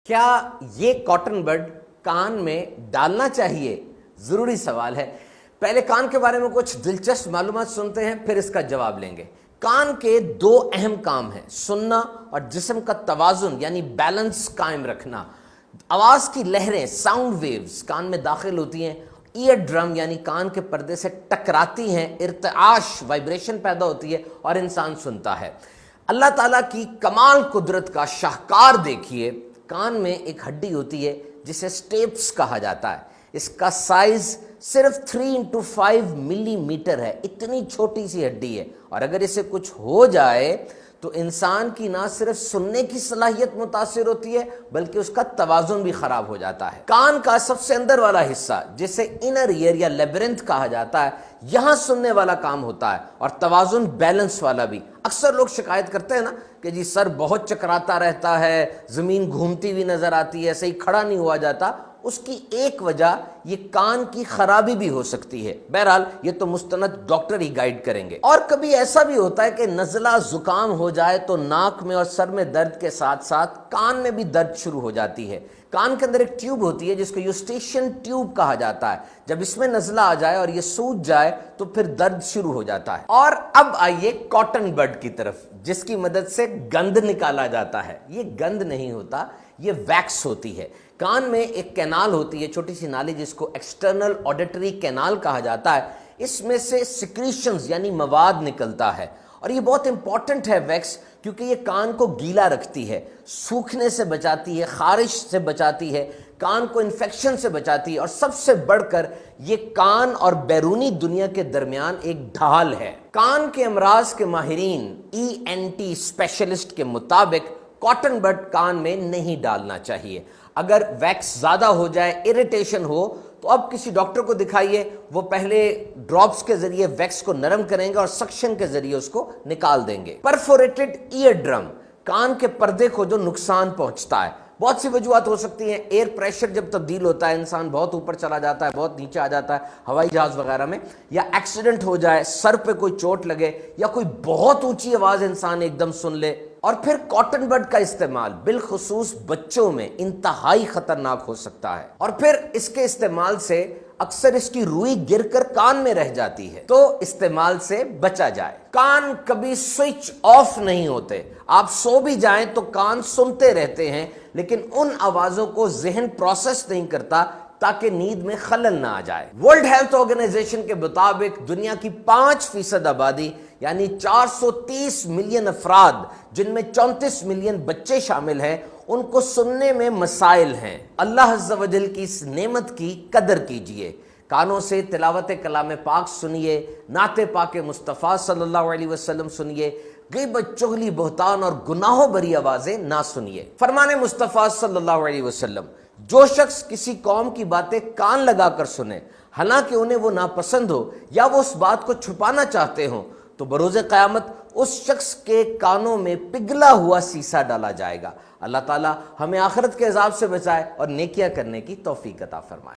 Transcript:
کیا یہ کاٹن بڈ کان میں ڈالنا چاہیے؟ ضروری سوال ہے۔ پہلے کان کے بارے میں کچھ دلچسپ معلومات سنتے ہیں، پھر اس کا جواب لیں گے۔ کان کے دو اہم کام ہیں، سننا اور جسم کا توازن یعنی بیلنس قائم رکھنا۔ آواز کی لہریں، ساؤنڈ ویوز کان میں داخل ہوتی ہیں، ایئر ڈرم یعنی کان کے پردے سے ٹکراتی ہیں، ارتعاش وائبریشن پیدا ہوتی ہے اور انسان سنتا ہے۔ اللہ تعالیٰ کی کمال قدرت کا شاہکار دیکھیے۔ کان میں ایک ہڈی ہوتی ہے جسے سٹیپس کہا جاتا ہے۔ اس کا سائز صرف 3x5 ملی میٹر ہے، اتنی چھوٹی سی ہڈی ہے، اور اگر اسے کچھ ہو جائے تو انسان کی نہ صرف سننے کی صلاحیت متاثر ہوتی ہے بلکہ اس کا توازن بھی خراب ہو جاتا ہے۔ کان کا سب سے اندر والا حصہ جسے انر ایئر یا لیبرنتھ کہا جاتا ہے، یہاں سننے والا کام ہوتا ہے اور توازن بیلنس والا بھی۔ اکثر لوگ شکایت کرتے ہیں نا کہ جی سر بہت چکراتا رہتا ہے، زمین گھومتی ہوئی نظر آتی ہے، صحیح کھڑا نہیں ہوا جاتا۔ اس کی ایک وجہ یہ کان کی خرابی بھی ہو سکتی ہے۔ بہرحال یہ تو مستند ڈاکٹر ہی گائیڈ کریں گے۔ اور کبھی ایسا بھی ہوتا ہے کہ نزلہ زکام ہو جائے تو ناک میں اور سر میں درد کے ساتھ ساتھ کان میں بھی درد شروع ہو جاتی ہے۔ کان کے اندر ایک ٹیوب ہوتی ہے جس کو یوسٹیشین ٹیوب کہا جاتا ہے۔ جب اس میں نزلہ آ جائے اور یہ سوج جائے تو پھر درد شروع ہو جاتا ہے۔ اور اب آئیے کاٹن بڈ کی طرف، جس کی مدد سے گند نکالا جاتا ہے۔ یہ گند نہیں ہوتا، یہ ویکس ہوتی ہے۔ کان میں ایک کینال ہوتی ہے، چھوٹی سی نالی، جس کو ایکسٹرنل آڈیٹری کینال کہا جاتا ہے۔ اس میں سے سیکریشنز یعنی مواد نکلتا ہے، اور یہ بہت امپورٹنٹ ہے ویکس، کیونکہ یہ کان کو گیلا رکھتی ہے، سوکھنے سے بچاتی ہے، خارش سے بچاتی ہے، کان کو انفیکشن سے بچاتی ہے، اور سب سے بڑھ کر یہ کان اور بیرونی دنیا کے درمیان ایک ڈھال ہے۔ کان کے امراض کے ماہرین ENT اسپیشلسٹ کے مطابق کاٹن بڈ کان میں نہیں ڈالنا چاہیے۔ اگر ویکس زیادہ ہو جائے، اریٹیشن ہو، تو اب کسی ڈاکٹر کو دکھائیے، وہ پہلے ڈراپس کے ذریعے ویکس کو نرم کریں گے اور سکشن کے ذریعے اس کو نکال دیں گے۔ پرفوریٹڈ ایئر ڈرم کان کے پردے کو جو نقصان پہنچتا ہے، بہت سی وجوہات ہو سکتی ہیں۔ ایئر پریشر جب تبدیل ہوتا ہے، انسان بہت اوپر چلا جاتا ہے، بہت نیچے آ جاتا ہے، ہوائی جہاز وغیرہ میں، یا ایکسیڈنٹ ہو جائے، سر پہ کوئی چوٹ لگے، یا کوئی بہت اونچی آواز انسان ایک دم سن لے۔ اور پھر کاٹن بڈ کا استعمال بالخصوص بچوں میں انتہائی خطرناک ہو سکتا ہے، اور پھر اس کے استعمال سے اکثر اس کی روئی گر کر کان میں رہ جاتی ہے، تو استعمال سے بچا جائے۔ کان کبھی سوئچ آف نہیں ہوتے، آپ سو بھی جائیں تو کان سنتے رہتے ہیں، لیکن ان آوازوں کو ذہن پروسیس نہیں کرتا تاکہ نیند میں خلل نہ آ جائے۔ ورلڈ ہیلتھ آرگنائزیشن کے مطابق دنیا کی 5% آبادی یعنی 430 ملین افراد، جن میں 34 ملین بچے شامل ہیں، ان کو سننے میں مسائل ہیں۔ اللہ عز و جل کی اس نعمت کی قدر کیجئے۔ کانوں سے تلاوت کلام پاک سنیے، نعت پاک مصطفیٰ صلی اللہ علیہ وسلم سنیے، غیبت، چغلی، بہتان اور گناہوں بھری آوازیں نہ سنیے۔ فرمان مصطفیٰ صلی اللہ علیہ وسلم، جو شخص کسی قوم کی باتیں کان لگا کر سنے، حالانکہ انہیں وہ ناپسند ہو یا وہ اس بات کو چھپانا چاہتے ہوں، تو بروز قیامت اس شخص کے کانوں میں پگھلا ہوا سیسا ڈالا جائے گا۔ اللہ تعالی ہمیں آخرت کے عذاب سے بچائے اور نیکیاں کرنے کی توفیق عطا فرمائے۔